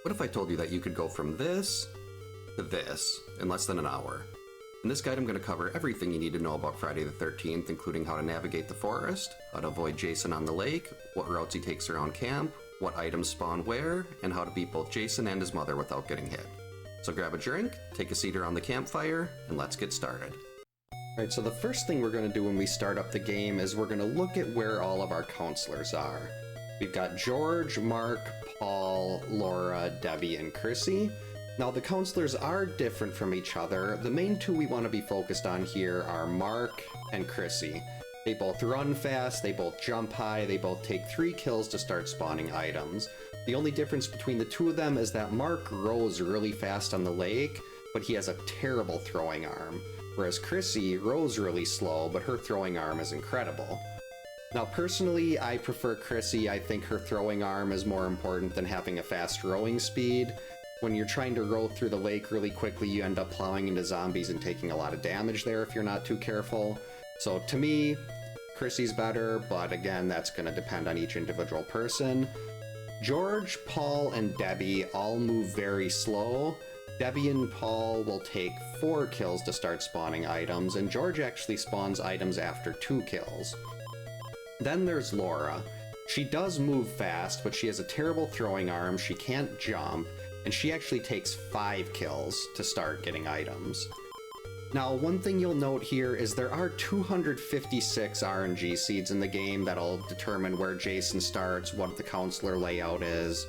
What if I told you that you could go from this to this in less than an hour? In this guide, I'm going to cover everything you need to know about Friday the 13th, including how to navigate the forest, how to avoid Jason on the lake, what routes he takes around camp, what items spawn where, and how to beat both Jason and his mother without getting hit. So grab a drink, take a seat around the campfire, and let's get started. Alright, so the first thing we're going to do when we start up the game is we're going to look at where all of our counselors are. We've got George, Mark, Paul, Laura, Debbie, and Chrissy. Now the counselors are different from each other. The main two we want to be focused on here are Mark and Chrissy. They both run fast, they both jump high, they both take 3 kills to start spawning items. The only difference between the two of them is that Mark rows really fast on the lake, but he has a terrible throwing arm. Whereas Chrissy rows really slow, but her throwing arm is incredible. Now personally, I prefer Chrissy. I think her throwing arm is more important than having a fast rowing speed. When you're trying to row through the lake really quickly, you end up plowing into zombies and taking a lot of damage there if you're not too careful. So to me, Chrissy's better, but again, that's going to depend on each individual person. George, Paul, and Debbie all move very slow. Debbie and Paul will take 4 kills to start spawning items, and George actually spawns items after 2 kills. Then there's Laura. She does move fast, but she has a terrible throwing arm, she can't jump, and she actually takes 5 kills to start getting items. Now, one thing you'll note here is there are 256 RNG seeds in the game that'll determine where Jason starts, what the counselor layout is.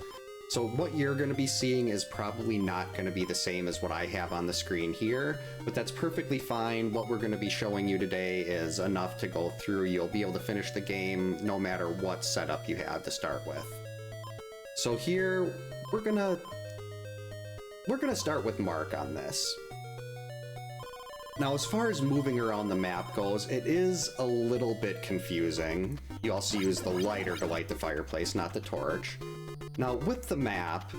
So what you're going to be seeing is probably not going to be the same as what I have on the screen here, but that's perfectly fine. What we're going to be showing you today is enough to go through. You'll be able to finish the game no matter what setup you have to start with. So here, we're gonna start with Mark on this. Now, as far as moving around the map goes, it is a little bit confusing. You also use the lighter to light the fireplace, not the torch. Now, with the map,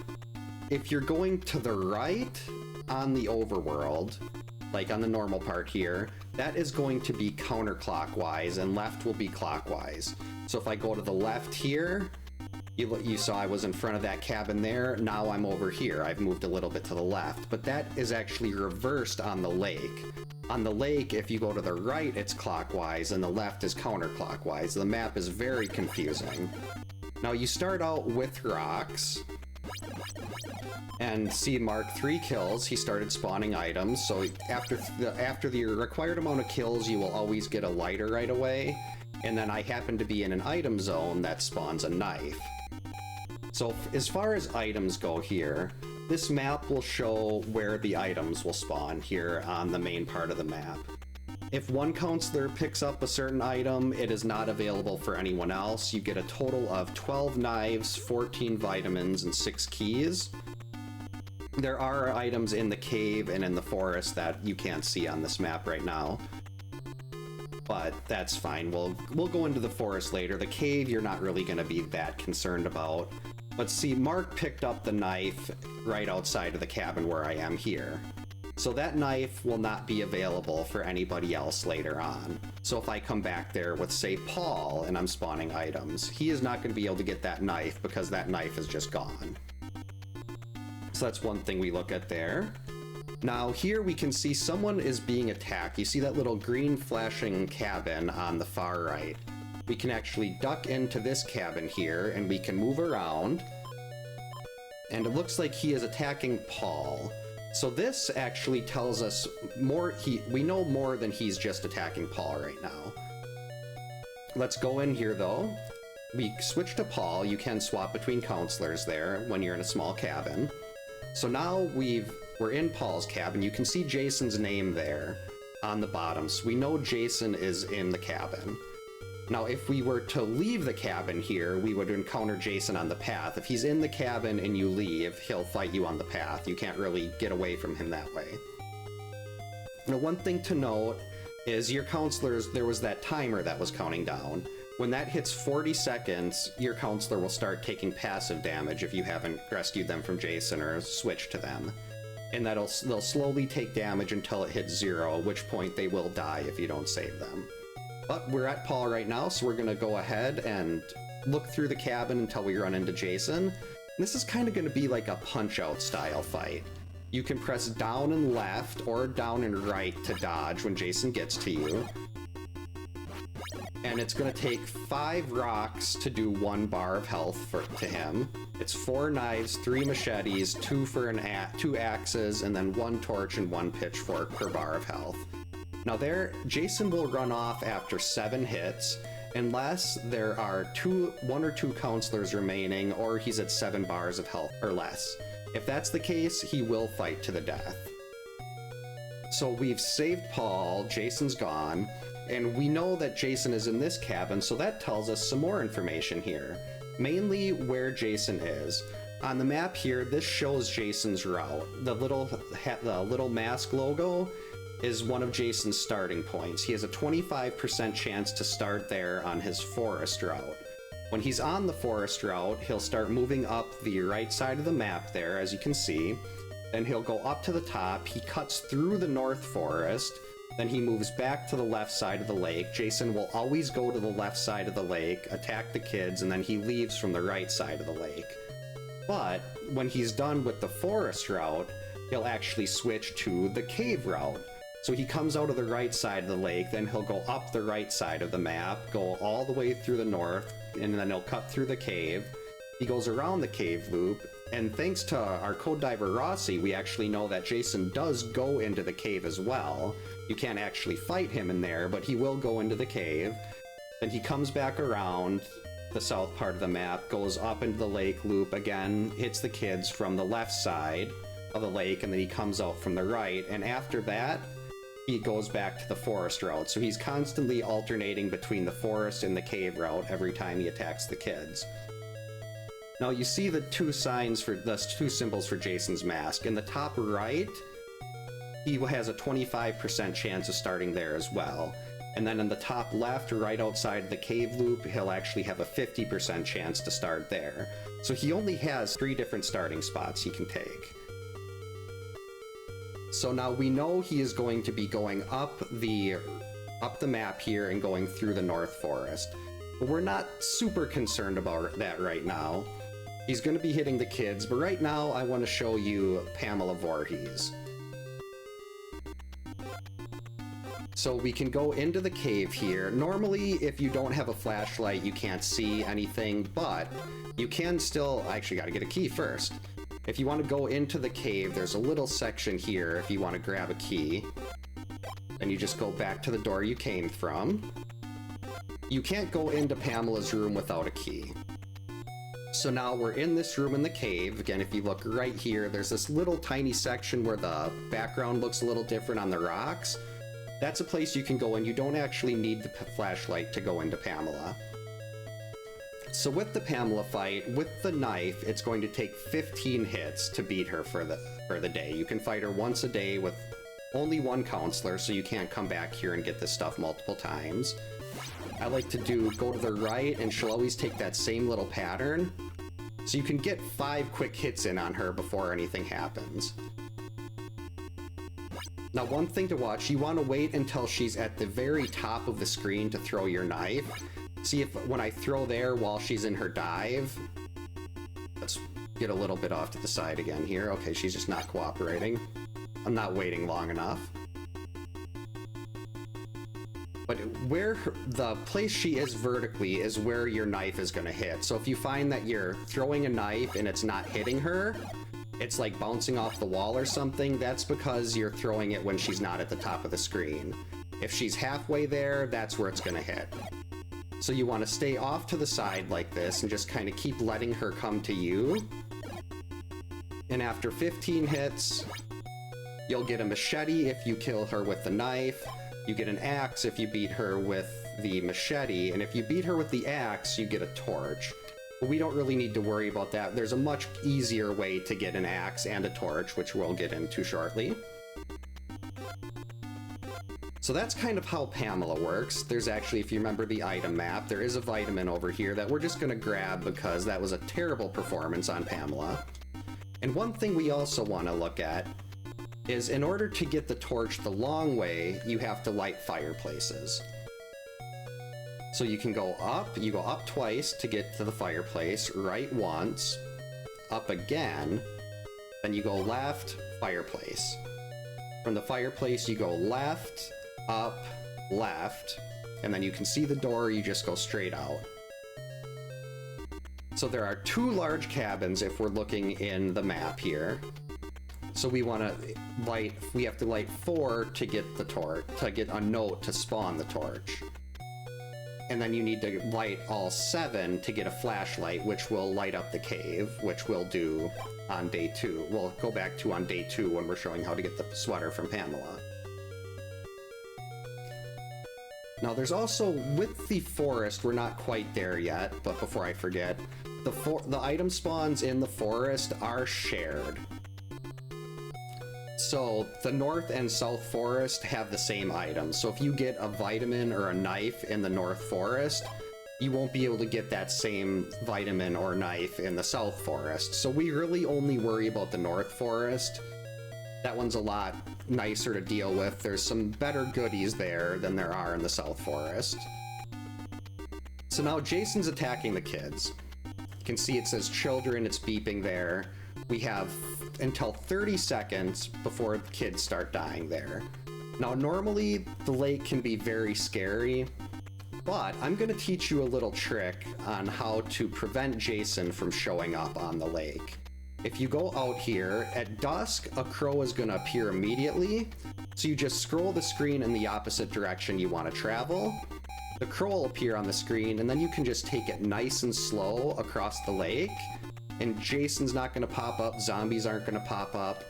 if you're going to the right on the overworld, like on the normal part here, that is going to be counterclockwise, and left will be clockwise. So if I go to the left here, you saw I was in front of that cabin there, now I'm over here. I've moved a little bit to the left, but that is actually reversed on the lake. On the lake, if you go to the right, it's clockwise, and the left is counterclockwise. The map is very confusing. Now you start out with rocks, and see Mark 3 kills, he started spawning items, so after the required amount of kills, you will always get a lighter right away, and then I happen to be in an item zone that spawns a knife. So as far as items go here, this map will show where the items will spawn here on the main part of the map. If one counselor picks up a certain item, it is not available for anyone else. You get a total of 12 knives, 14 vitamins, and 6 keys. There are items in the cave and in the forest that you can't see on this map right now, but that's fine. We'll go into the forest later. The cave you're not really going to be that concerned about. But see, Mark picked up the knife right outside of the cabin where I am here. So that knife will not be available for anybody else later on. So if I come back there with, say, Paul, and I'm spawning items, he is not going to be able to get that knife because that knife is just gone. So that's one thing we look at there. Now here we can see someone is being attacked. You see that little green flashing cabin on the far right. We can actually duck into this cabin here, and we can move around. And it looks like he is attacking Paul. So this actually tells us more. We know more than he's just attacking Paul right now. Let's go in here though. We switch to Paul. You can swap between counselors there when you're in a small cabin. So now we're in Paul's cabin. You can see Jason's name there on the bottom. So we know Jason is in the cabin. Now, if we were to leave the cabin here, we would encounter Jason on the path. If he's in the cabin and you leave, he'll fight you on the path. You can't really get away from him that way. Now, one thing to note is your counselors, there was that timer that was counting down. When that hits 40 seconds, your counselor will start taking passive damage if you haven't rescued them from Jason or switched to them. And they'll slowly take damage until it hits 0, at which point they will die if you don't save them. But we're at Paul right now, so we're going to go ahead and look through the cabin until we run into Jason. This is kind of going to be like a Punch-Out style fight. You can press down and left or down and right to dodge when Jason gets to you. And it's going to take 5 rocks to do 1 bar of health to him. It's 4 knives, 3 machetes, 2 axes, and then 1 torch and 1 pitchfork per bar of health. Now Jason will run off after 7 hits, unless there are 1 or 2 counselors remaining, or he's at 7 bars of health or less. If that's the case, he will fight to the death. So we've saved Paul, Jason's gone, and we know that Jason is in this cabin, so that tells us some more information here. Mainly where Jason is. On the map here, this shows Jason's route. The little mask logo is one of Jason's starting points. He has a 25% chance to start there on his forest route. When he's on the forest route, he'll start moving up the right side of the map there, as you can see. Then he'll go up to the top, he cuts through the North Forest, then he moves back to the left side of the lake. Jason will always go to the left side of the lake, attack the kids, and then he leaves from the right side of the lake. But when he's done with the forest route, he'll actually switch to the cave route. So he comes out of the right side of the lake, then he'll go up the right side of the map, go all the way through the north, and then he'll cut through the cave. He goes around the cave loop, and thanks to our code diver Rossi, we actually know that Jason does go into the cave as well. You can't actually fight him in there, but he will go into the cave. Then he comes back around the south part of the map, goes up into the lake loop again, hits the kids from the left side of the lake, and then he comes out from the right, and after that, he goes back to the forest route. So he's constantly alternating between the forest and the cave route every time he attacks the kids. Now you see the 2 symbols for Jason's mask. In the top right, he has a 25% chance of starting there as well. And then in the top left, right outside the cave loop, he'll actually have a 50% chance to start there. So he only has 3 different starting spots he can take. So now we know he is going to be going up the map here and going through the North Forest. But we're not super concerned about that right now. He's going to be hitting the kids, but right now I want to show you Pamela Voorhees. So we can go into the cave here. Normally, if you don't have a flashlight, you can't see anything, but you can still... I actually got to get a key first. If you want to go into the cave, there's a little section here if you want to grab a key. Then you just go back to the door you came from. You can't go into Pamela's room without a key. So now we're in this room in the cave. Again, if you look right here, there's this little tiny section where the background looks a little different on the rocks. That's a place you can go in. You don't actually need the flashlight to go into Pamela. So with the Pamela fight, with the knife, it's going to take 15 hits to beat her for the day. You can fight her once a day with only 1 counselor, so you can't come back here and get this stuff multiple times. I like to go to the right, and she'll always take that same little pattern. So you can get 5 quick hits in on her before anything happens. Now, one thing to watch, you want to wait until she's at the very top of the screen to throw your knife. See if when I throw there while she's in her dive... Let's get a little bit off to the side again here. Okay, she's just not cooperating. I'm not waiting long enough. But the place she is vertically is where your knife is going to hit. So if you find that you're throwing a knife and it's not hitting her, it's like bouncing off the wall or something, that's because you're throwing it when she's not at the top of the screen. If she's halfway there, that's where it's going to hit. So you want to stay off to the side like this and just kind of keep letting her come to you. And after 15 hits, you'll get a machete if you kill her with the knife. You get an axe if you beat her with the machete. And if you beat her with the axe, you get a torch. But we don't really need to worry about that. There's a much easier way to get an axe and a torch, which we'll get into shortly. So that's kind of how Pamela works. There's actually, if you remember the item map, there is a vitamin over here that we're just going to grab because that was a terrible performance on Pamela. And one thing we also want to look at is in order to get the torch the long way, you have to light fireplaces. So you go up twice to get to the fireplace, right once, up again, then you go left, fireplace. From the fireplace, you go left, up, left, and then you can see the door, you just go straight out. So there are 2 large cabins if we're looking in the map here. So we have to light 4 to get the torch, to get a note to spawn the torch. And then you need to light all 7 to get a flashlight, which will light up the cave, which we'll do on day 2. We'll go back to on day 2 when we're showing how to get the sweater from Pamela. Now there's also, with the forest, we're not quite there yet, but before I forget, the item spawns in the forest are shared. So the north and south forest have the same items. So if you get a vitamin or a knife in the north forest, you won't be able to get that same vitamin or knife in the south forest. So we really only worry about the north forest. That one's a lot nicer to deal with. There's some better goodies there than there are in the south forest. So now Jason's attacking the kids. You can see it says children, it's beeping there. We have until 30 seconds before the kids start dying there. Now normally the lake can be very scary, but I'm going to teach you a little trick on how to prevent Jason from showing up on the lake. If you go out here, at dusk, a crow is going to appear immediately, so you just scroll the screen in the opposite direction you want to travel. The crow will appear on the screen, and then you can just take it nice and slow across the lake, and Jason's not going to pop up, zombies aren't going to pop up.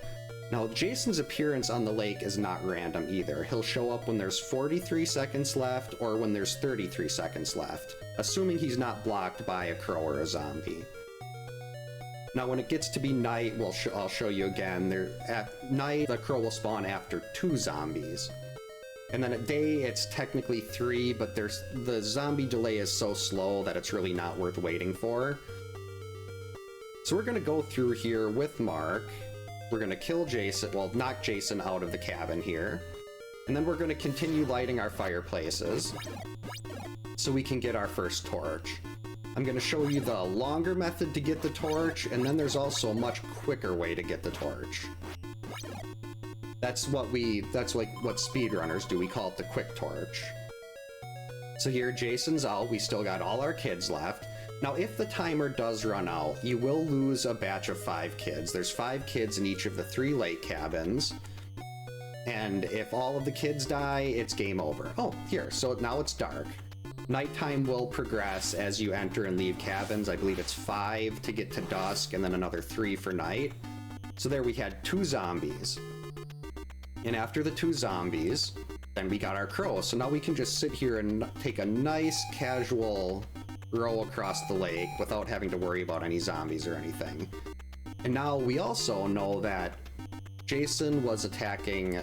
Now, Jason's appearance on the lake is not random either. He'll show up when there's 43 seconds left or when there's 33 seconds left, assuming he's not blocked by a crow or a zombie. Now, when it gets to be night, I'll show you again. At night, the crow will spawn after 2 zombies. And then at day, it's technically 3, but the zombie delay is so slow that it's really not worth waiting for. So we're going to go through here with Mark. We're going to kill Jason, well, knock Jason out of the cabin here. And then we're going to continue lighting our fireplaces so we can get our first torch. I'm going to show you the longer method to get the torch, and then there's also a much quicker way to get the torch. That's like what speedrunners do. We call it the Quicktorch. So here, Jason's out. We still got all our kids left. Now, if the timer does run out, you will lose a batch of 5 kids. There's 5 kids in each of the 3 lake cabins. And if all of the kids die, it's game over. Oh, here, so now it's dark. Nighttime will progress as you enter and leave cabins. I believe it's 5 to get to dusk, and then another 3 for night. So there we had 2 zombies. And after the 2 zombies, then we got our crow. So now we can just sit here and take a nice casual row across the lake without having to worry about any zombies or anything. And now we also know that Jason was attacking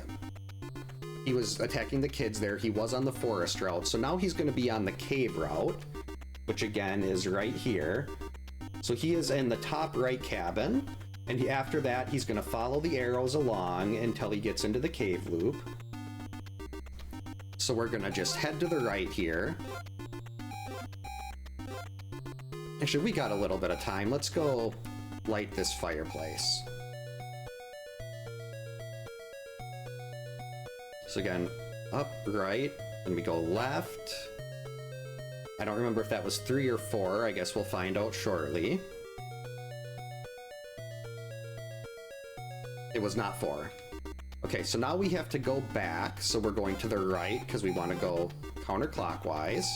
the kids there. He was on the forest route, so now he's going to be on the cave route, which again is right here. So he is in the top right cabin, and after that he's going to follow the arrows along until he gets into the cave loop. So we're going to just head to the right here. Actually, we got a little bit of time. Let's go light this fireplace. So again, up, right, and we go left. I don't remember if that was 3 or 4. I guess we'll find out shortly. It was not 4. Okay, so now we have to go back. So we're going to the right because we want to go counterclockwise.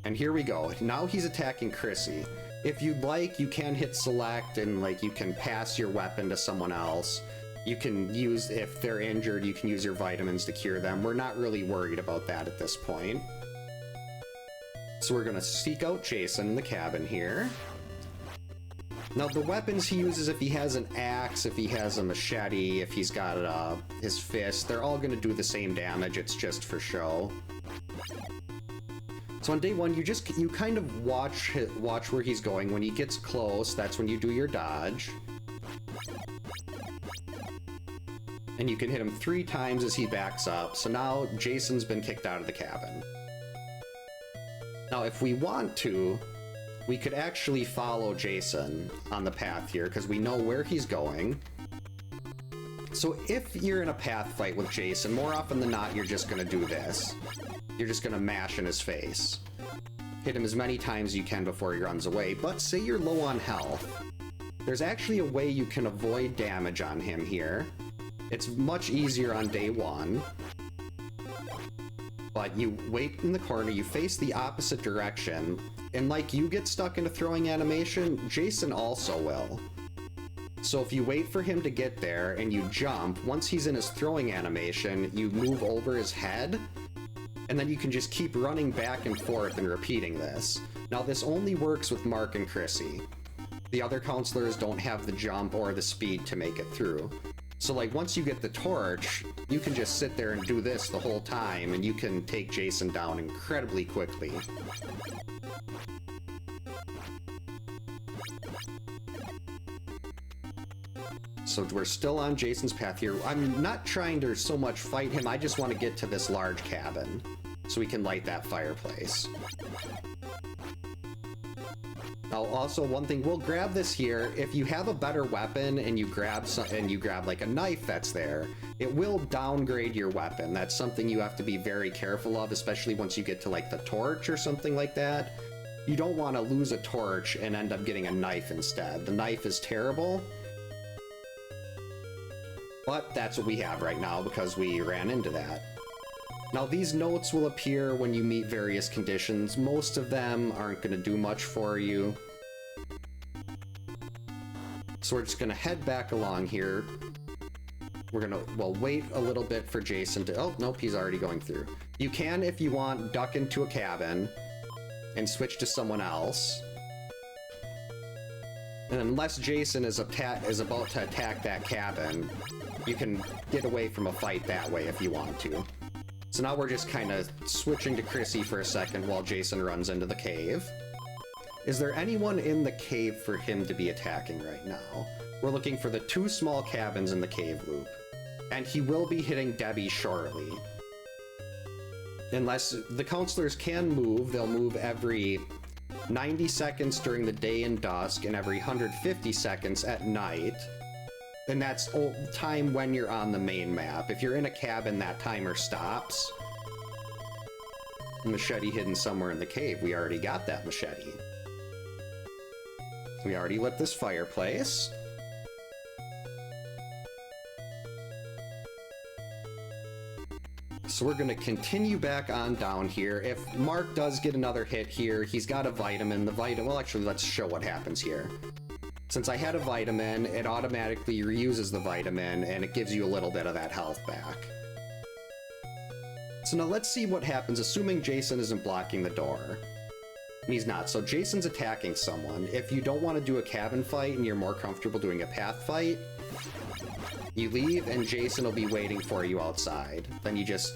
And here we go. Now he's attacking Chrissy. If you'd like, you can hit select and you can pass your weapon to someone else. You can use, if they're injured, you can use your vitamins to cure them. We're not really worried about that at this point. So we're gonna seek out Jason in the cabin here. Now the weapons he uses, if he has an axe, if he has a machete, if he's got his fist, they're all gonna do the same damage. It's just for show. So on day 1, you kind of watch where he's going. When he gets close, that's when you do your dodge. And you can hit him 3 times as he backs up. So now Jason's been kicked out of the cabin. Now if we want to, we could actually follow Jason on the path here because we know where he's going. So if you're in a path fight with Jason, more often than not, you're just gonna do this. You're just gonna mash in his face. Hit him as many times as you can before he runs away, but say you're low on health. There's actually a way you can avoid damage on him here. It's much easier on day one. But you wait in the corner, you face the opposite direction, and like you get stuck in a throwing animation, Jason also will. So if you wait for him to get there and you jump, once he's in his throwing animation, you move over his head, and then you can just keep running back and forth and repeating this. Now this only works with Mark and Chrissy. The other counselors don't have the jump or the speed to make it through. So like once you get the torch, you can just sit there and do this the whole time, and you can take Jason down incredibly quickly. So we're still on Jason's path here. I'm not trying to so much fight him, I just want to get to this large cabin so we can light that fireplace. Now also one thing, we'll grab this here. If you have a better weapon and you grab like a knife that's there, it will downgrade your weapon. That's something you have to be very careful of, especially once you get to like the torch or something like that. You don't want to lose a torch and end up getting a knife instead. The knife is terrible. But that's what we have right now because we ran into that. Now these notes will appear when you meet various conditions. Most of them aren't going to do much for you. So we're just going to head back along here. We're going to, well, wait a little bit for Jason to, oh, nope, he's already going through. You can, if you want, duck into a cabin and switch to someone else. And unless Jason is about to attack that cabin, you can get away from a fight that way if you want to. So now we're just kind of switching to Chrissy for a second while Jason runs into the cave. Is there anyone in the cave for him to be attacking right now? We're looking for the 2 small cabins in the cave loop. And he will be hitting Debbie shortly. Unless the counselors can move, they'll move every 90 seconds during the day and dusk and every 150 seconds at night. And that's time when you're on the main map. If you're in a cabin, that timer stops. Machete hidden somewhere in the cave. We already got that machete. We already lit this fireplace. So we're going to continue back on down here. If Mark does get another hit here, he's got a vitamin. Well, actually, let's show what happens here. Since I had a vitamin, it automatically reuses the vitamin, and it gives you a little bit of that health back. So now let's see what happens, assuming Jason isn't blocking the door. And he's not, so Jason's attacking someone. If you don't want to do a cabin fight and you're more comfortable doing a path fight, you leave and Jason will be waiting for you outside. Then you just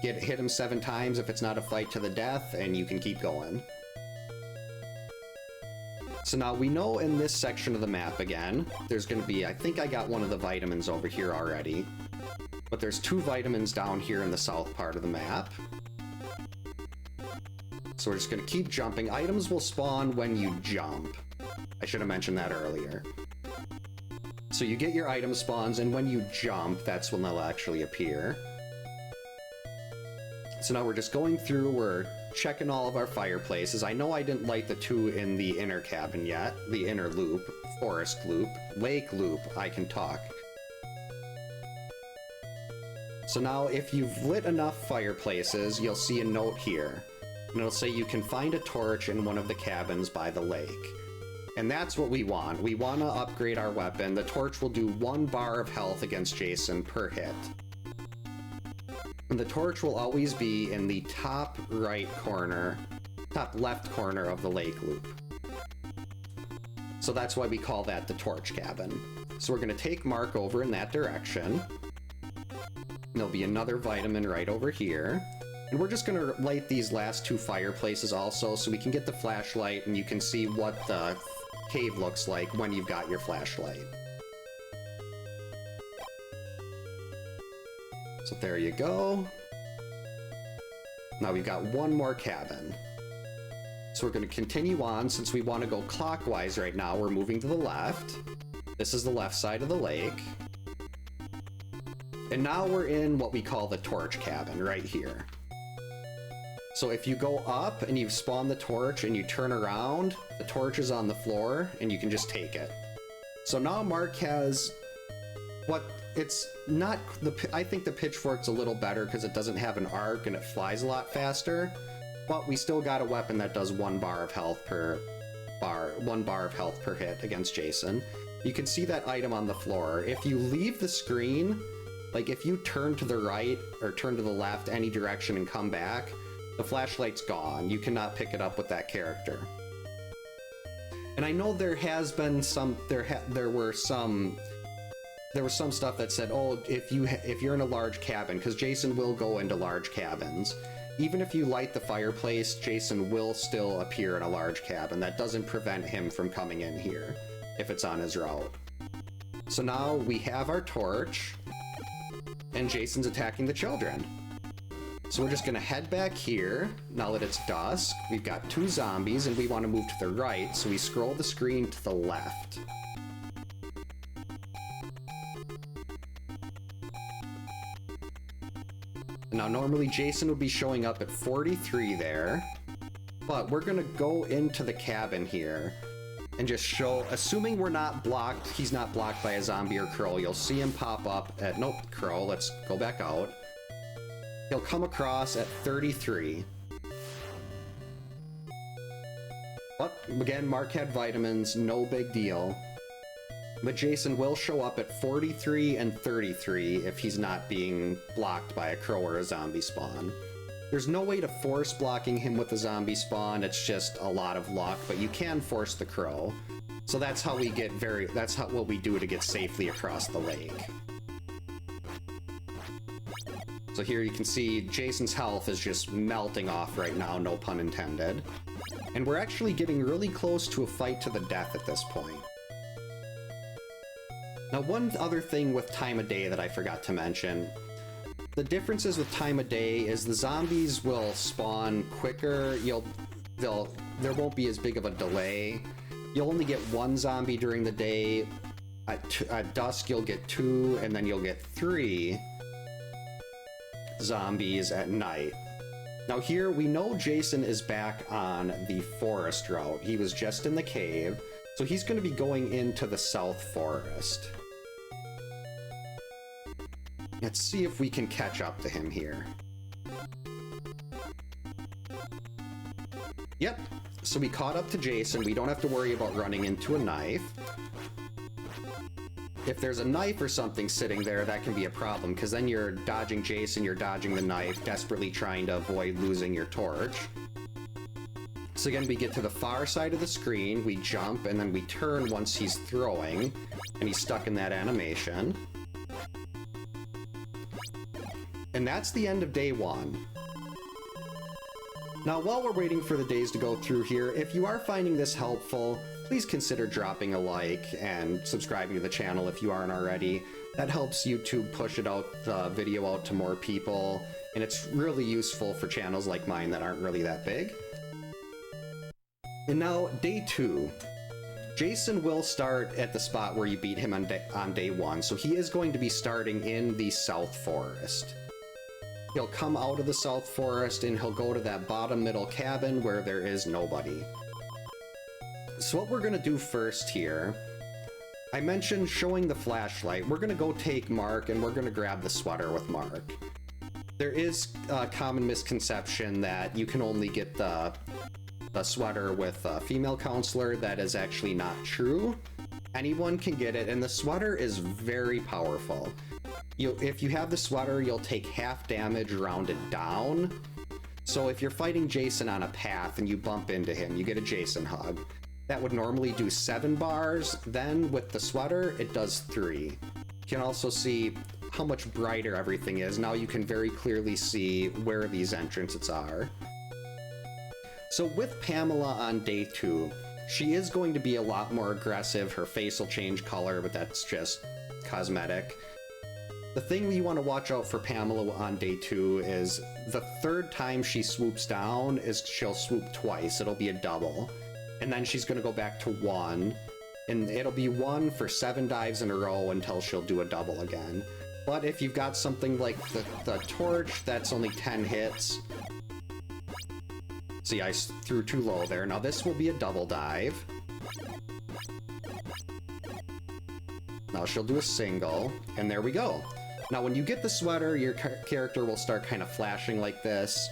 hit him 7 times if it's not a fight to the death, and you can keep going. So now we know in this section of the map again, there's going to be, I think I got one of the vitamins over here already, but there's 2 vitamins down here in the south part of the map. So we're just going to keep jumping. Items will spawn when you jump. I should have mentioned that earlier. So you get your item spawns, and when you jump, that's when they'll actually appear. So now we're just going through, we're checking all of our fireplaces. I know I didn't light the 2 in the inner cabin yet, the inner loop, forest loop, lake loop, I can talk. So now if you've lit enough fireplaces, you'll see a note here. And it'll say you can find a torch in one of the cabins by the lake. And that's what we want. We want to upgrade our weapon. The torch will do 1 bar of health against Jason per hit. And the torch will always be in the top right corner, top left corner of the lake loop. So that's why we call that the torch cabin. So we're going to take Mark over in that direction. And there'll be another vitamin right over here. And we're just going to light these last 2 fireplaces also, so we can get the flashlight and you can see what the cave looks like when you've got your flashlight. So there you go. Now we've got 1 more cabin. So we're going to continue on. Since we want to go clockwise right now, we're moving to the left. This is the left side of the lake. And now we're in what we call the torch cabin right here. So if you go up and you spawn the torch and you turn around, the torch is on the floor and you can just take it. So now Mark has what it's not the, I think the Pitchfork's a little better because it doesn't have an arc and it flies a lot faster, but we still got a weapon that does 1 bar of health per hit against Jason. You can see that item on the floor. If you leave the screen, like if you turn to the right or turn to the left any direction and come back, the flashlight's gone. You cannot pick it up with that character. And I know there has been some, there were some stuff that said, oh, if you're in a large cabin, because Jason will go into large cabins. Even if you light the fireplace, Jason will still appear in a large cabin. That doesn't prevent him from coming in here if it's on his route. So now we have our torch, and Jason's attacking the children. So we're just gonna head back here, now that it's dusk. We've got 2 zombies, and we want to move to the right, so we scroll the screen to the left. Now normally Jason would be showing up at 43 there, but we're gonna go into the cabin here and just show, assuming we're not blocked, he's not blocked by a zombie or crow, you'll see him pop up at, nope, crow, let's go back out. He'll come across at 33. But again, Mark had vitamins, no big deal. But Jason will show up at 43 and 33 if he's not being blocked by a crow or a zombie spawn. There's no way to force blocking him with a zombie spawn, it's just a lot of luck, but you can force the crow. So that's how we get what we do to get safely across the lake. So here you can see Jason's health is just melting off right now, no pun intended. And we're actually getting really close to a fight to the death at this point. Now, one other thing with time of day that I forgot to mention. The differences with time of day is the zombies will spawn quicker, there won't be as big of a delay. You'll only get 1 zombie during the day. At dusk you'll get 2, and then you'll get 3 zombies at night. Now here we know Jason is back on the forest route. He was just in the cave, so he's going to be going into the south forest. Let's see if we can catch up to him here. Yep, so we caught up to Jason. We don't have to worry about running into a knife. If there's a knife or something sitting there, that can be a problem, because then you're dodging Jason, you're dodging the knife, desperately trying to avoid losing your torch. So again, we get to the far side of the screen, we jump, and then we turn once he's throwing, and he's stuck in that animation. And that's the end of day 1. Now, while we're waiting for the days to go through here, if you are finding this helpful, please consider dropping a like and subscribing to the channel if you aren't already. That helps YouTube push the video out to more people, and it's really useful for channels like mine that aren't really that big. And now, day 2. Jason will start at the spot where you beat him on day 1, so he is going to be starting in the South Forest. He'll come out of the South Forest and he'll go to that bottom middle cabin where there is nobody. So what we're going to do first here, I mentioned showing the flashlight. We're going to go take Mark and we're going to grab the sweater with Mark. There is a common misconception that you can only get the sweater with a female counselor. That is actually not true. Anyone can get it, and the sweater is very powerful. If you have the sweater, you'll take half damage rounded down. So if you're fighting Jason on a path and you bump into him, you get a Jason hug. That would normally do 7 bars, then with the sweater, it does 3. You can also see how much brighter everything is. Now you can very clearly see where these entrances are. So with Pamela on day 2, she is going to be a lot more aggressive. Her face will change color, but that's just cosmetic. The thing you want to watch out for Pamela on day 2 is the third time she swoops down is she'll swoop twice. It'll be a double. And then she's going to go back to 1. And it'll be 1 for 7 dives in a row until she'll do a double again. But if you've got something like the torch, that's only 10 hits. See, I threw too low there. Now this will be a double dive. Now she'll do a single, and there we go. Now when you get the sweater, your character will start kind of flashing like this.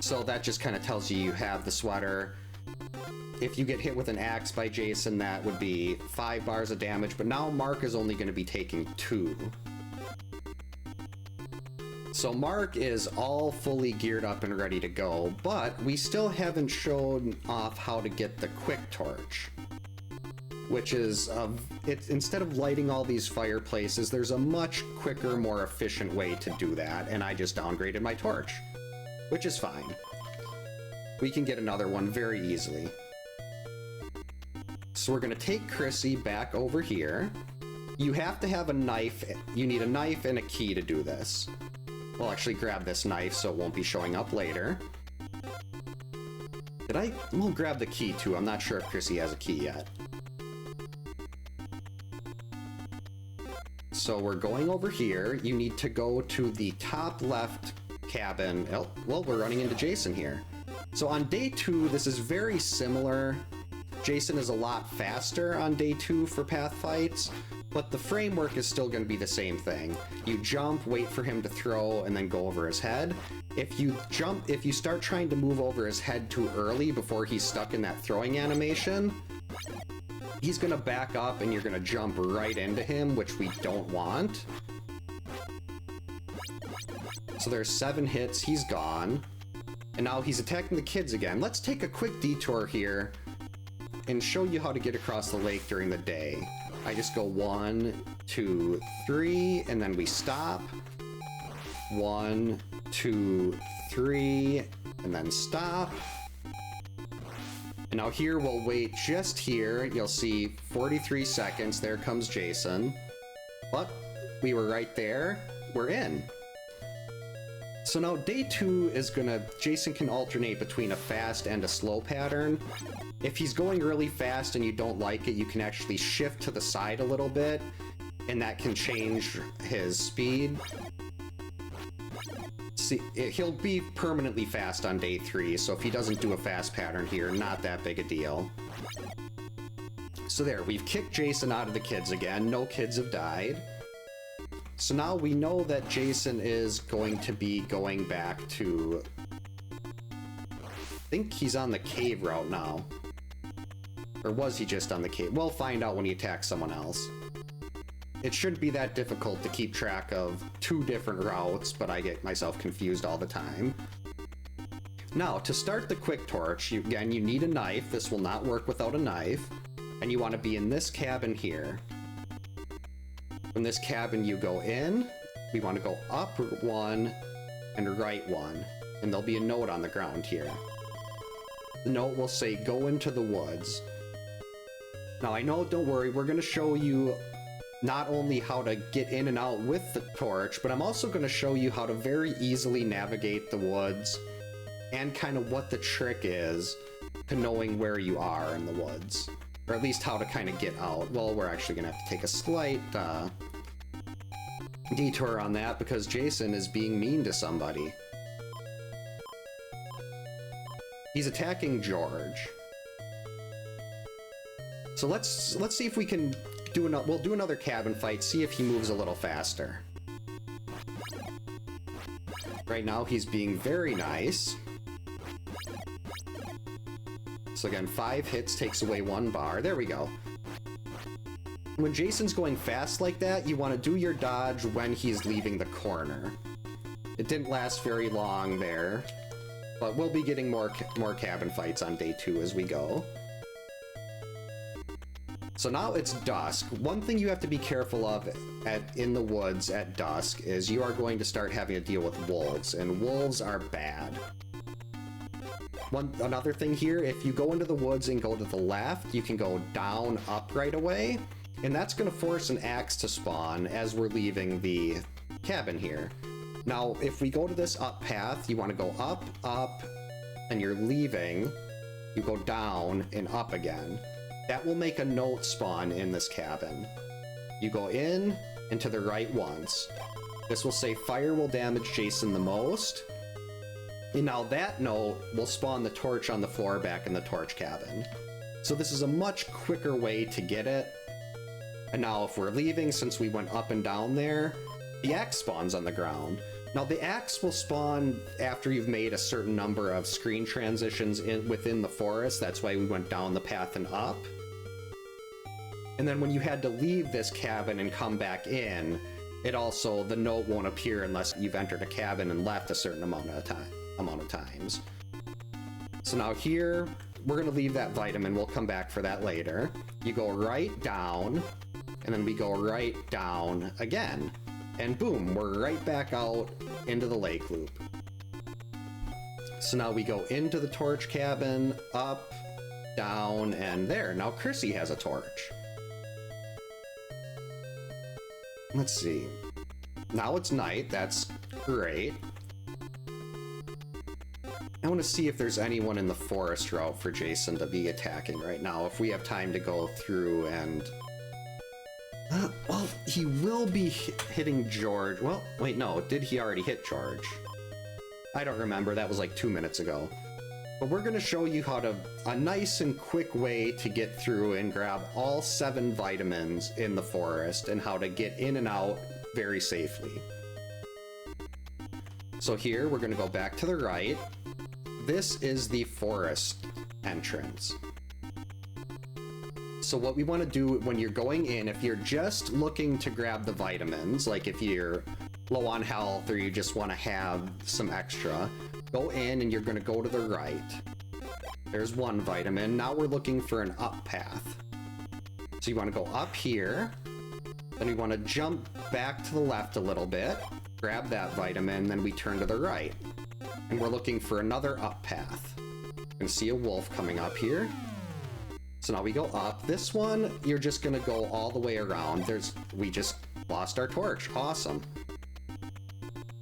So that just kind of tells you have the sweater. If you get hit with an axe by Jason, that would be 5 bars of damage, but now Mark is only going to be taking 2. So Mark is all fully geared up and ready to go, but we still haven't shown off how to get the Quicktorch. Which is, instead of lighting all these fireplaces, there's a much quicker, more efficient way to do that, and I just downgraded my torch. Which is fine. We can get another one very easily. So we're gonna take Chrissy back over here. You have to have a knife. You need a knife and a key to do this. We'll actually grab this knife so it won't be showing up later. We'll grab the key too. I'm not sure if Chrissy has a key yet. So we're going over here. You need to go to the top left cabin. Oh, well, we're running into Jason here. So on day 2, this is very similar. Jason is a lot faster on day 2 for path fights, but the framework is still going to be the same thing. You jump, wait for him to throw, and then go over his head. If you start trying to move over his head too early before he's stuck in that throwing animation, he's gonna back up and you're gonna jump right into him, which we don't want. So there's 7 hits, he's gone. And now he's attacking the kids again. Let's take a quick detour here and show you how to get across the lake during the day. I just go 1, 2, 3, and then we stop. 1, 2, 3, and then stop. And now here we'll wait just here. You'll see 43 seconds. There comes Jason. But we were right there. We're in. So now day 2 is Jason can alternate between a fast and a slow pattern. If he's going really fast and you don't like it, you can actually shift to the side a little bit, and that can change his speed. See, he'll be permanently fast on day 3, so if he doesn't do a fast pattern here, not that big a deal. So there, we've kicked Jason out of the kids again. No kids have died. So now we know that Jason is going to be going back to... I think he's on the cave route now. Or was he just on the cave? We'll find out when he attacks someone else. It shouldn't be that difficult to keep track of 2 different routes, but I get myself confused all the time. Now, to start the Quicktorch, again, you need a knife. This will not work without a knife. And you want to be in this cabin here. From this cabin, you go in. We want to go up 1 and right 1. And there'll be a note on the ground here. The note will say, "Go into the woods." Now, I know, don't worry, we're going to show you not only how to get in and out with the torch, but I'm also going to show you how to very easily navigate the woods and kind of what the trick is to knowing where you are in the woods. Or at least how to kind of get out. Well, we're actually going to have to take a slight detour on that because Jason is being mean to somebody. He's attacking George. So let's see if we can we'll do another cabin fight, see if he moves a little faster. Right now he's being very nice. So again, 5 hits takes away 1 bar. There we go. When Jason's going fast like that, you want to do your dodge when he's leaving the corner. It didn't last very long there, but we'll be getting more cabin fights on day 2 as we go. So now it's dusk. One thing you have to be careful of in the woods at dusk is you are going to start having to deal with wolves, and wolves are bad. Another thing here, if you go into the woods and go to the left, you can go down, up right away. And that's going to force an axe to spawn as we're leaving the cabin here. Now, if we go to this up path, you want to go up, up, and you're leaving, you go down and up again. That will make a note spawn in this cabin. You go in and to the right once. This will say fire will damage Jason the most. And now that note will spawn the torch on the floor back in the torch cabin. So this is a much quicker way to get it. And now if we're leaving, since we went up and down there, the axe spawns on the ground. Now the axe will spawn after you've made a certain number of screen transitions within the forest. That's why we went down the path and up. And then when you had to leave this cabin and come back in, the note won't appear unless you've entered a cabin and left a certain amount of times. So now here, we're gonna leave that vitamin. We'll come back for that later. You go right down, and then we go right down again. And boom, we're right back out into the lake loop. So now we go into the torch cabin, up, down, and there. Now Chrissy has a torch. Let's see. Now it's night. That's great. I want to see if there's anyone in the forest route for Jason to be attacking right now, if we have time to go through and... well, he will be hitting George. Well, wait, no. Did he already hit George? I don't remember. That was like 2 minutes ago. But we're going to show you how to... a nice and quick way to get through and grab all 7 vitamins in the forest and how to get in and out very safely. So here, we're going to go back to the right. This is the forest entrance. So what we want to do when you're going in, if you're just looking to grab the vitamins, like if you're low on health or you just want to have some extra, go in and you're going to go to the right. There's 1 vitamin. Now we're looking for an up path. So you want to go up here, then we want to jump back to the left a little bit, grab that vitamin, then we turn to the right. And we're looking for another up path. You can see a wolf coming up here. So now we go up. This one, you're just gonna go all the way around. We just lost our torch. Awesome.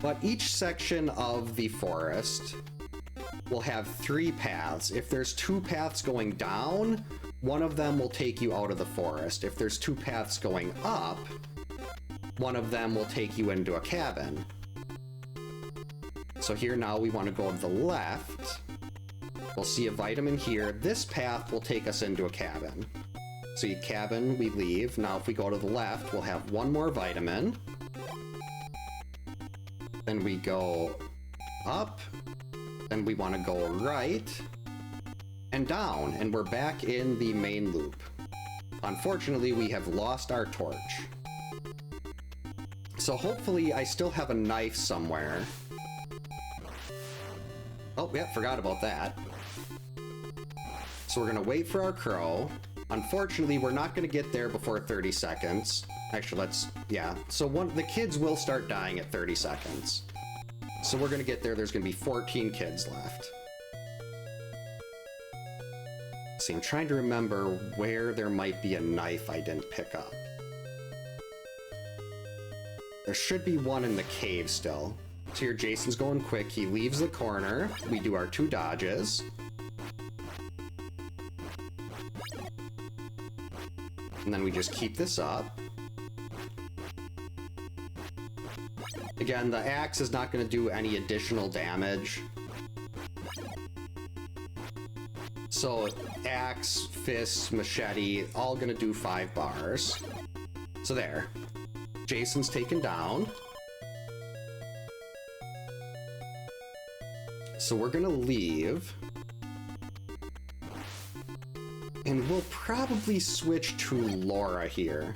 But each section of the forest will have 3 paths. If there's 2 paths going down, one of them will take you out of the forest. If there's 2 paths going up, one of them will take you into a cabin. So here now we want to go to the left. We'll see a vitamin here. This path will take us into a cabin. So you cabin, we leave. Now if we go to the left, we'll have 1 more vitamin. Then we go up. Then we want to go right and down. And we're back in the main loop. Unfortunately, we have lost our torch. So hopefully I still have a knife somewhere. Oh, yeah, forgot about that. So we're gonna wait for our crow. Unfortunately, we're not gonna get there before 30 seconds. Actually, yeah. So the kids will start dying at 30 seconds. So we're gonna get there. There's gonna be 14 kids left. See, I'm trying to remember where there might be a knife I didn't pick up. There should be one in the cave still. So here, Jason's going quick. He leaves the corner. We do our 2 dodges. And then we just keep this up. Again, the axe is not going to do any additional damage. So axe, fist, machete, all going to do 5 bars. So there. Jason's taken down. So we're gonna leave. And we'll probably switch to Laura here,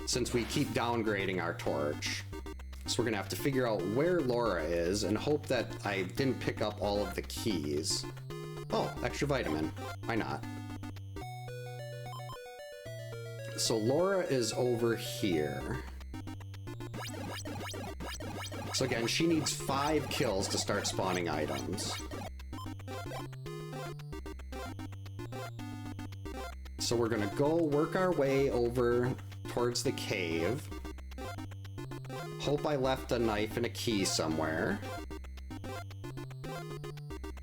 since we keep downgrading our torch. So we're gonna have to figure out where Laura is and hope that I didn't pick up all of the keys. Oh, extra vitamin. Why not? So Laura is over here. So again, she needs 5 kills to start spawning items. So we're gonna go work our way over towards the cave. Hope I left a knife and a key somewhere.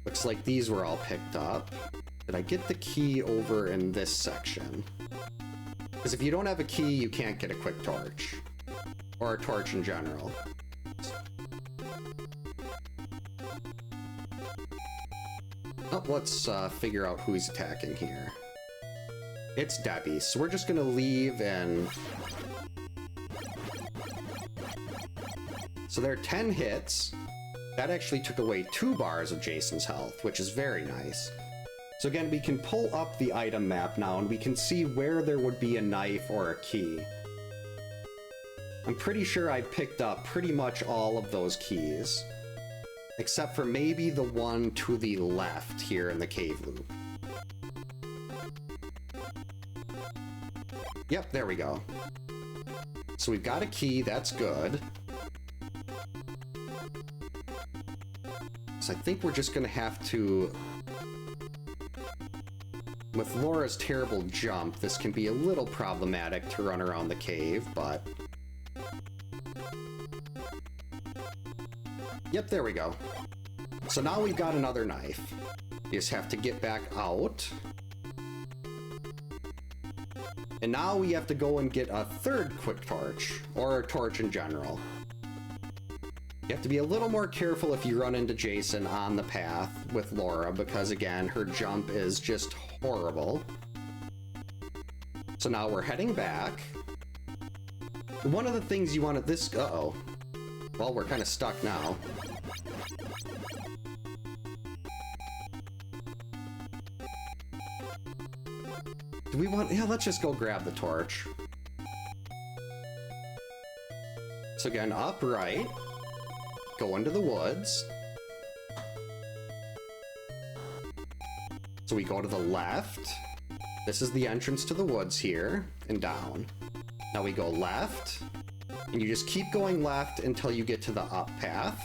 Looks like these were all picked up. Did I get the key over in this section? Because if you don't have a key, you can't get a quick torch. Or a torch in general. Oh, let's figure out who's attacking here. It's Debbie, so we're just gonna leave and... So there are 10 hits. That actually took away 2 bars of Jason's health, which is very nice. So again, we can pull up the item map now and we can see where there would be a knife or a key. I'm pretty sure I picked up pretty much all of those keys. Except for maybe the one to the left here in the cave loop. Yep, there we go. So we've got a key, that's good. So I think we're just gonna have to... With Laura's terrible jump, this can be a little problematic to run around the cave, but... Yep, there we go. So now we've got another knife. You just have to get back out. And now we have to go and get a third quick torch, or a torch in general. You have to be a little more careful if you run into Jason on the path with Laura, because again, her jump is just horrible. So now we're heading back. One of the things you want to this... Uh-oh. Well, we're kind of stuck now. Do we want... Yeah, let's just go grab the torch. So again, upright. Go into the woods. So we go to the left. This is the entrance to the woods here, and down. Now we go left, and you just keep going left until you get to the up path.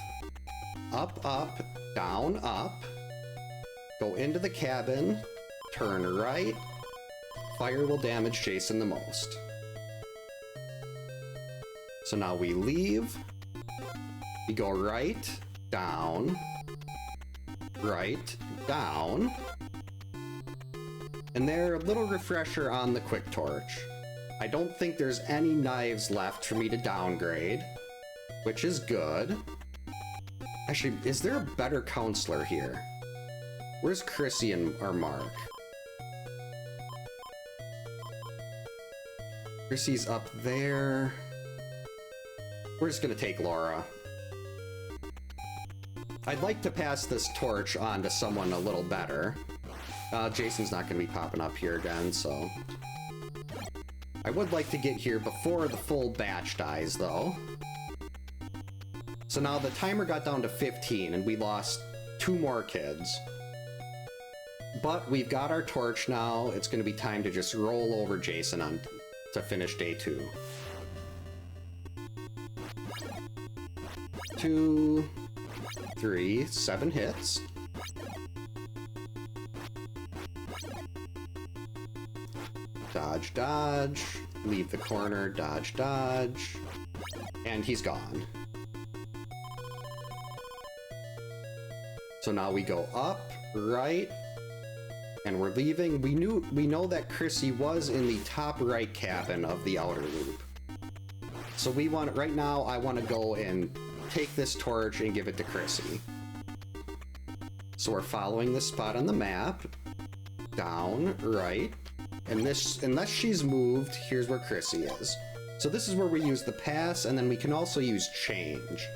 Up, up, down, up. Go into the cabin, turn right. Fire will damage Jason the most. So now we leave. We go right, down, right, down. And there, a little refresher on the quick torch. I don't think there's any knives left for me to downgrade, which is good. Actually, is there a better counselor here? Where's Chrissy and or Mark? Chrissy's up there. We're just gonna take Laura. I'd like to pass this torch on to someone a little better. Jason's not gonna be popping up here again, so... I would like to get here before the full batch dies, though. So now the timer got down to 15, and we lost 2 more kids. But we've got our torch now. It's gonna be time to just roll over Jason on to finish day 2. 2, 3, 7 hits. Dodge, dodge, leave the corner, dodge, dodge, and he's gone. So now we go up, right, and we're leaving. We know that Chrissy was in the top right cabin of the outer loop. So we want, right now, I want to go and take this torch and give it to Chrissy. So we're following this spot on the map, down, right, and this, unless she's moved, here's where Chrissy is. So this is where we use the pass, and then we can also use change.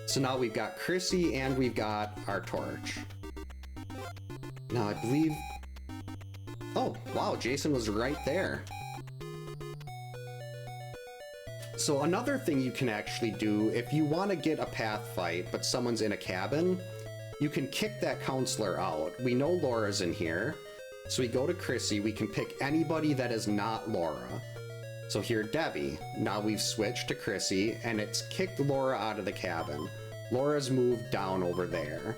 So now we've got Chrissy and we've got our torch. Now I believe... Oh, wow, Jason was right there. So another thing you can actually do, if you want to get a path fight, but someone's in a cabin, you can kick that counselor out. We know Laura's in here, so we go to Chrissy, we can pick anybody that is not Laura. So here, Debbie. Now we've switched to Chrissy, and it's kicked Laura out of the cabin. Laura's moved down over there.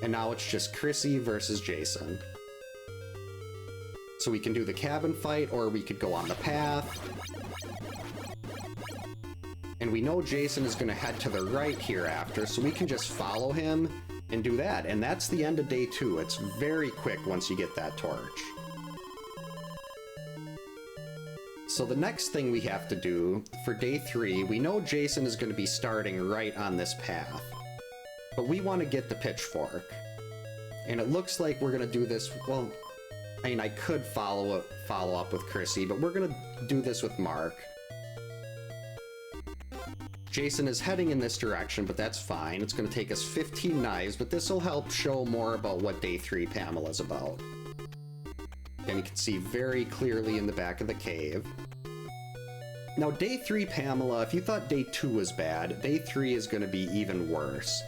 And now it's just Chrissy versus Jason. So we can do the cabin fight, or we could go on the path. And we know Jason is going to head to the right here after, so we can just follow him and do that. And that's the end of day 2. It's very quick once you get that torch. So the next thing we have to do for day 3, we know Jason is going to be starting right on this path. But we want to get the pitchfork. And it looks like we're going to do this, well, I mean, I could follow up with Chrissy, but we're going to do this with Mark. Jason is heading in this direction, but that's fine. It's going to take us 15 knives, but this will help show more about what day 3 Pamela's about. And you can see very clearly in the back of the cave. Now, day 3 Pamela, if you thought day 2 was bad, day 3 is going to be even worse.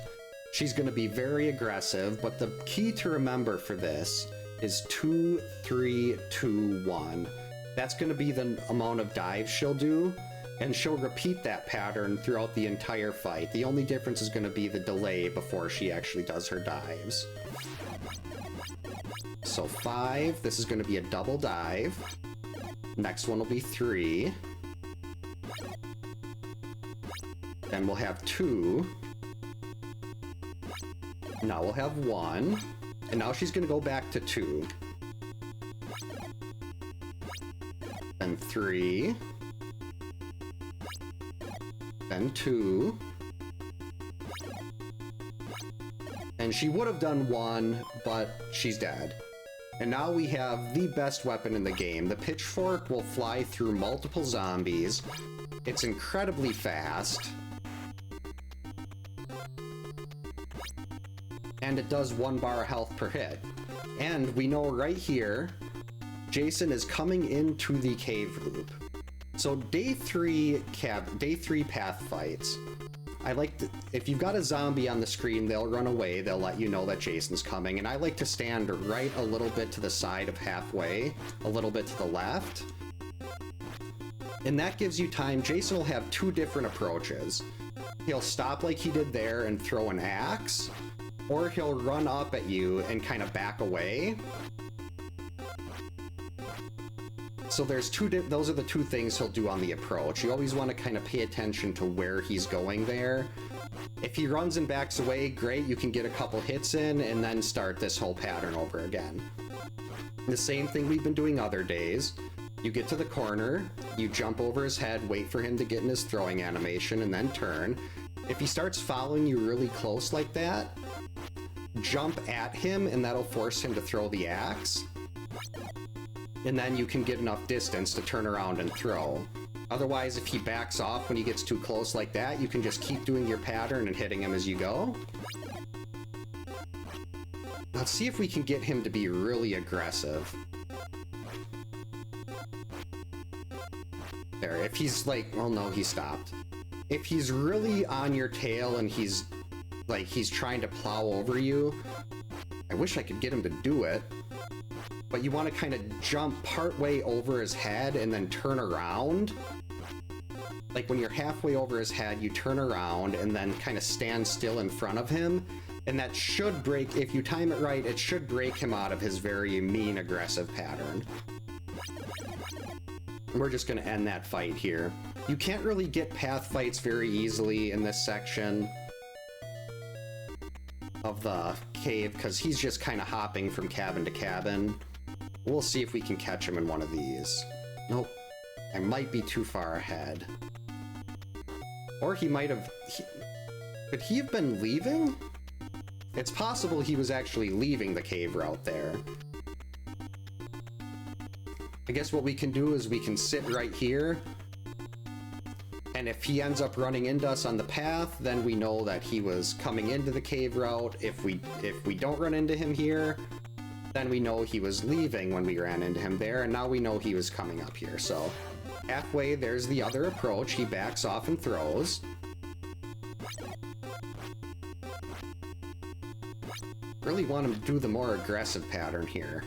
She's going to be very aggressive, but the key to remember for this is 2, 3, 2, 1. That's going to be the amount of dives she'll do, and she'll repeat that pattern throughout the entire fight. The only difference is going to be the delay before she actually does her dives. So 5, this is going to be a double dive. Next one will be 3. Then we'll have 2. Now we'll have 1. And now she's going to go back to 2. Then 3. Then 2. And she would have done 1, but she's dead. And now we have the best weapon in the game. The pitchfork will fly through multiple zombies. It's incredibly fast. And it does 1 bar of health per hit. And we know right here, Jason is coming into the cave loop. So day 3 path fights. I like to, if you've got a zombie on the screen, they'll run away, they'll let you know that Jason's coming, and I like to stand right a little bit to the side of halfway, a little bit to the left. And that gives you time. Jason will have 2 different approaches. He'll stop like he did there and throw an axe, or he'll run up at you and kind of back away. So there's those are the 2 things he'll do on the approach. You always want to kind of pay attention to where he's going there. If he runs and backs away, great, you can get a couple hits in and then start this whole pattern over again. The same thing we've been doing other days. You get to the corner, you jump over his head, wait for him to get in his throwing animation, and then turn. If he starts following you really close like that, jump at him and that'll force him to throw the axe. And then you can get enough distance to turn around and throw. Otherwise, if he backs off when he gets too close like that, you can just keep doing your pattern and hitting him as you go. Let's see if we can get him to be really aggressive. There, if he's like, oh no, he stopped. If he's really on your tail and he's trying to plow over you, I wish I could get him to do it. But you want to kind of jump partway over his head and then turn around. Like when you're halfway over his head, you turn around and then kind of stand still in front of him. And that should break, if you time it right, it should break him out of his very mean, aggressive pattern. We're just going to end that fight here. You can't really get path fights very easily in this section of the cave because he's just kind of hopping from cabin to cabin. We'll see if we can catch him in one of these. Nope. I might be too far ahead. Or he might have... Could he have been leaving? It's possible he was actually leaving the cave route there. I guess what we can do is we can sit right here. And if he ends up running into us on the path, then we know that he was coming into the cave route. If we don't run into him here, then we know he was leaving when we ran into him there, and now we know he was coming up here. So halfway, there's the other approach. He backs off and throws. Really want him to do the more aggressive pattern here.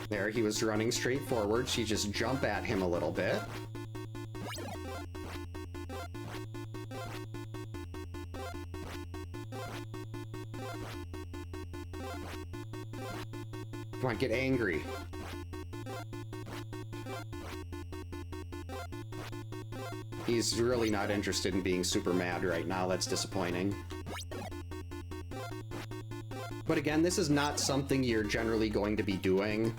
There, he was running straight forward, so you just jump at him a little bit. Come on, get angry. He's really not interested in being super mad right now. That's disappointing. But again, this is not something you're generally going to be doing.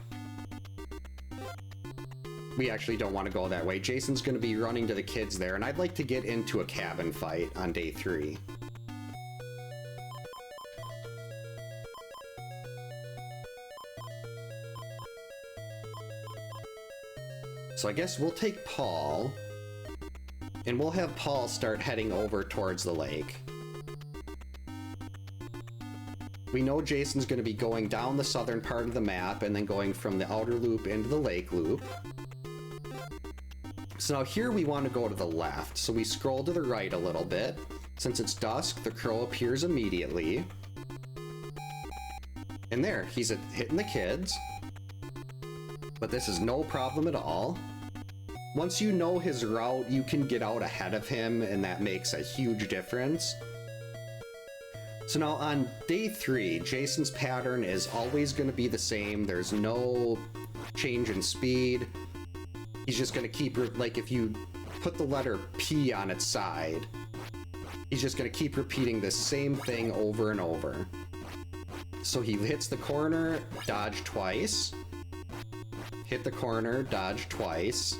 We actually don't want to go that way. Jason's going to be running to the kids there, and I'd like to get into a cabin fight on day 3. So I guess we'll take Paul, and we'll have Paul start heading over towards the lake. We know Jason's going to be going down the southern part of the map and then going from the outer loop into the lake loop. So now here we want to go to the left, so we scroll to the right a little bit. Since it's dusk, the crow appears immediately. And there, he's hitting the kids. But this is no problem at all. Once you know his route, you can get out ahead of him, and that makes a huge difference. So now on day 3, Jason's pattern is always going to be the same. There's no change in speed. He's just going to keep, like if you put the letter P on its side, he's just going to keep repeating the same thing over and over. So he hits the corner, dodge twice, hit the corner, dodge twice,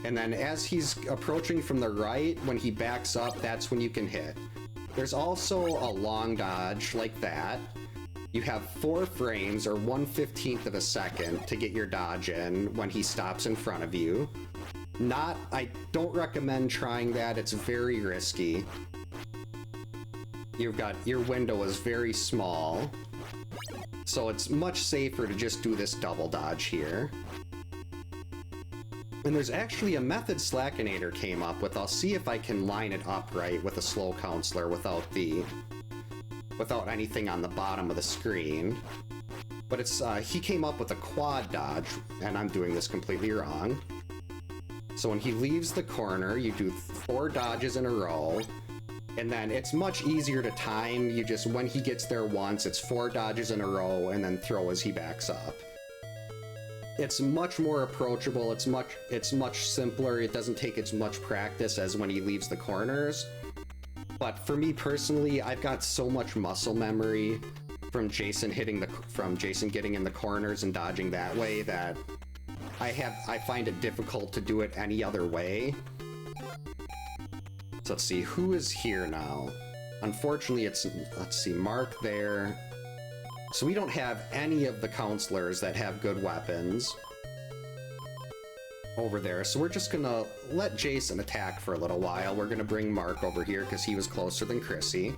and then as he's approaching from the right, when he backs up, that's when you can hit. There's also a long dodge like that. You have 4 frames, or 1/15 of a second, to get your dodge in when he stops in front of you. I don't recommend trying that, it's very risky. Your window is very small, so it's much safer to just do this double dodge here. And there's actually a method Slackinator came up with. I'll see if I can line it up right with a slow counselor without anything on the bottom of the screen. But he came up with a quad dodge, and I'm doing this completely wrong. So when he leaves the corner, you do 4 dodges in a row, and then it's much easier to time. When he gets there once, it's 4 dodges in a row, and then throw as he backs up. It's much more approachable, it's much simpler, it doesn't take as much practice as when he leaves the corners. But for me personally, I've got so much muscle memory from Jason getting in the corners and dodging that way that I find it difficult to do it any other way. So let's see, who is here now? Unfortunately, let's see, Mark there. So we don't have any of the counselors that have good weapons over there, so we're just gonna let Jason attack for a little while. We're gonna bring Mark over here because he was closer than Chrissy.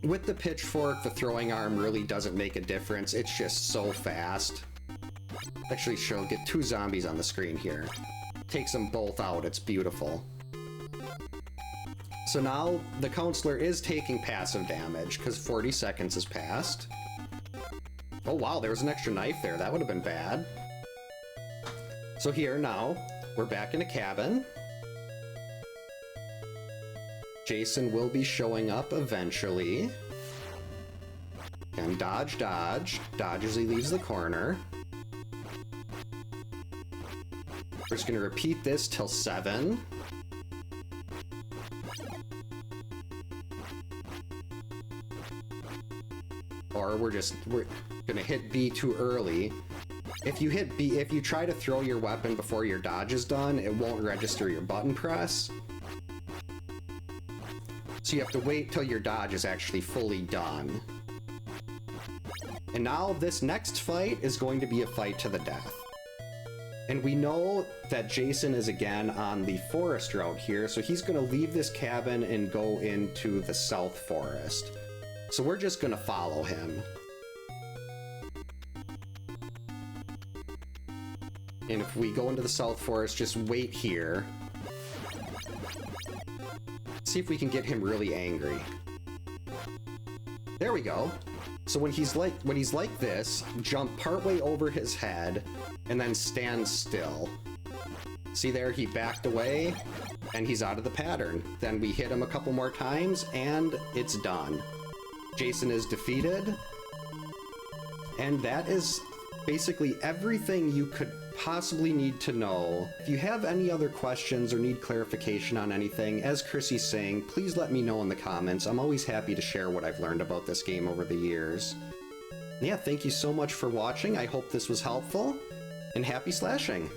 With the pitchfork, the throwing arm really doesn't make a difference. It's just so fast. Actually, she'll get 2 zombies on the screen here. Takes them both out, it's beautiful. So now the counselor is taking passive damage because 40 seconds has passed. Oh wow, there was an extra knife there. That would have been bad. So here now, we're back in a cabin. Jason will be showing up eventually. And dodge, dodge. Dodge as he leaves the corner. We're just going to repeat this till 7. Or we're gonna hit B too early. If you hit B, if you try to throw your weapon before your dodge is done, it won't register your button press. So you have to wait till your dodge is actually fully done. And now this next fight is going to be a fight to the death. And we know that Jason is again on the forest route here, so he's gonna leave this cabin and go into the south forest. So we're just gonna follow him. And if we go into the south forest, just wait here. See if we can get him really angry. There we go. So when he's like this, jump partway over his head and then stand still. See there, he backed away and he's out of the pattern. Then we hit him a couple more times and it's done. Jason is defeated, And that is basically everything you could possibly need to know. If you have any other questions or need clarification on anything, as Chrissy's saying, please let me know in the comments. I'm always happy to share what I've learned about this game over the years. Yeah, thank you so much for watching. I hope this was helpful, and happy slashing!